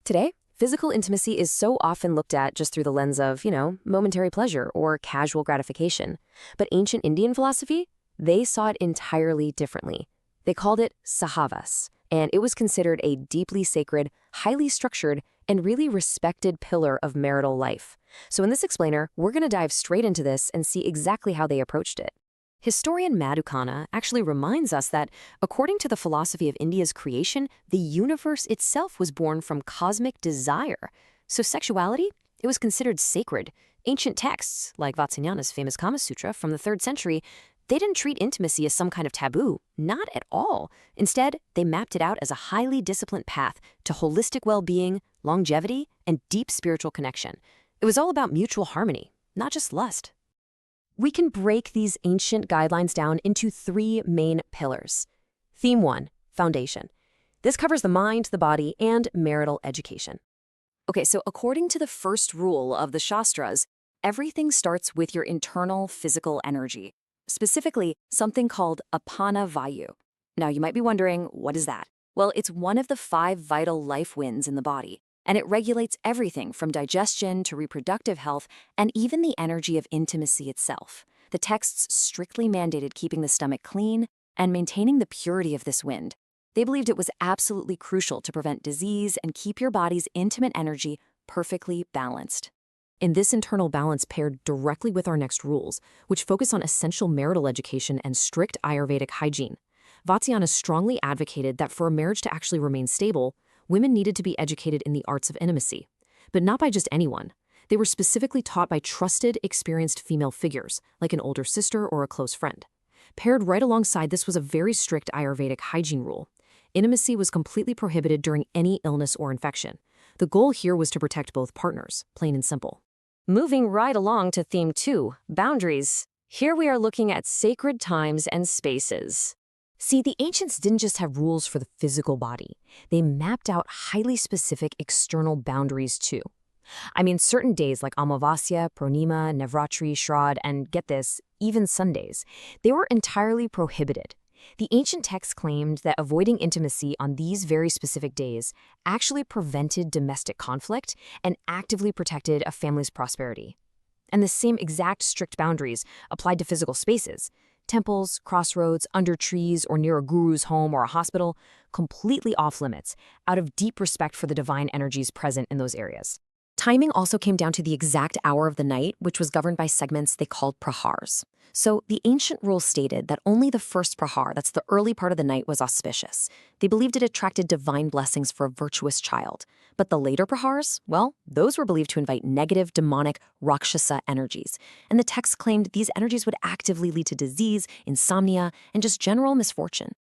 Today, physical intimacy is so often looked at just through the lens of, momentary pleasure or casual gratification. But ancient Indian philosophy, they saw it entirely differently. They called it sahavas, and it was considered a deeply sacred, highly structured, and really respected pillar of marital life. So in this explainer, we're going to dive straight into this and see exactly how they approached it. Historian Madhukana actually reminds us that, according to the philosophy of India's creation, the universe itself was born from cosmic desire. So sexuality, it was considered sacred. Ancient texts, like Vatsyayana's famous Kama Sutra from the 3rd century, they didn't treat intimacy as some kind of taboo, not at all. Instead, they mapped it out as a highly disciplined path to holistic well-being, longevity, and deep spiritual connection. It was all about mutual harmony, not just lust. We can break these ancient guidelines down into 3 main pillars. Theme 1, foundation. This covers the mind, the body, and marital education. Okay, so according to the first rule of the Shastras, everything starts with your internal physical energy, specifically something called apana vayu. Now, you might be wondering, what is that? Well, it's one of the 5 vital life winds in the body, and it regulates everything from digestion to reproductive health and even the energy of intimacy itself. The texts strictly mandated keeping the stomach clean and maintaining the purity of this wind. They believed it was absolutely crucial to prevent disease and keep your body's intimate energy perfectly balanced. And this internal balance paired directly with our next rules, which focus on essential marital education and strict Ayurvedic hygiene. Vatsyayana strongly advocated that for a marriage to actually remain stable, women needed to be educated in the arts of intimacy, but not by just anyone. They were specifically taught by trusted, experienced female figures, like an older sister or a close friend. Paired right alongside this was a very strict Ayurvedic hygiene rule. Intimacy was completely prohibited during any illness or infection. The goal here was to protect both partners, plain and simple. Moving right along to theme 2, boundaries. Here we are looking at sacred times and spaces. See, the ancients didn't just have rules for the physical body. They mapped out highly specific external boundaries too. I mean, certain days like Amavasya, Purnima, Navratri, Shraddh, and get this, even Sundays, they were entirely prohibited. The ancient texts claimed that avoiding intimacy on these very specific days actually prevented domestic conflict and actively protected a family's prosperity. And the same exact strict boundaries applied to physical spaces. Temples, crossroads, under trees, or near a guru's home or a hospital, completely off limits, out of deep respect for the divine energies present in those areas. Timing also came down to the exact hour of the night, which was governed by segments they called prahars. So the ancient rules stated that only the first prahar, that's the early part of the night, was auspicious. They believed it attracted divine blessings for a virtuous child. But the later prahars, well, those were believed to invite negative, demonic, rakshasa energies. And the texts claimed these energies would actively lead to disease, insomnia, and just general misfortune.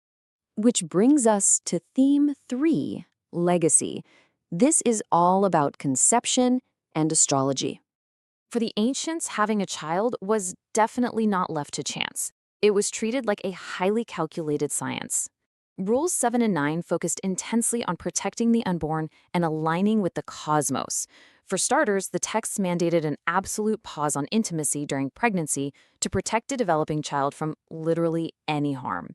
Which brings us to theme 3, legacy. This is all about conception and astrology. For the ancients, having a child was definitely not left to chance. It was treated like a highly calculated science. Rules 7 and 9 focused intensely on protecting the unborn and aligning with the cosmos. For starters, the texts mandated an absolute pause on intimacy during pregnancy to protect a developing child from literally any harm.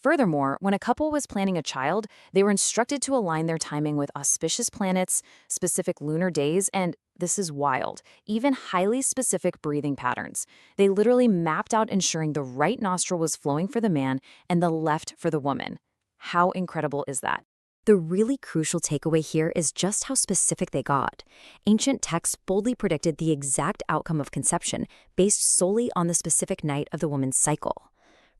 Furthermore, when a couple was planning a child, they were instructed to align their timing with auspicious planets, specific lunar days, and, this is wild, even highly specific breathing patterns. They literally mapped out ensuring the right nostril was flowing for the man and the left for the woman. How incredible is that? The really crucial takeaway here is just how specific they got. Ancient texts boldly predicted the exact outcome of conception based solely on the specific night of the woman's cycle.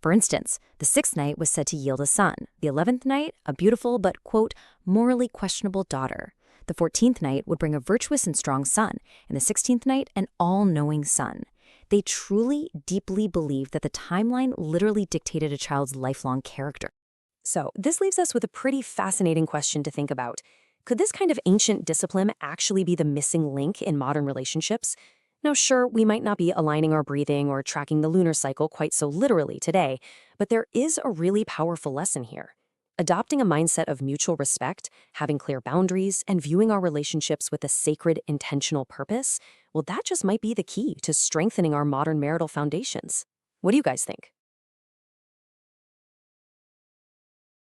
For instance, the 6th night was said to yield a son, the 11th night, a beautiful but, quote, morally questionable daughter. The 14th night would bring a virtuous and strong son, and the 16th night, an all-knowing son. They truly, deeply believed that the timeline literally dictated a child's lifelong character. So, this leaves us with a pretty fascinating question to think about. Could this kind of ancient discipline actually be the missing link in modern relationships? Now, sure, we might not be aligning our breathing or tracking the lunar cycle quite so literally today, but there is a really powerful lesson here. Adopting a mindset of mutual respect, having clear boundaries, and viewing our relationships with a sacred, intentional purpose, well, that just might be the key to strengthening our modern marital foundations. What do you guys think?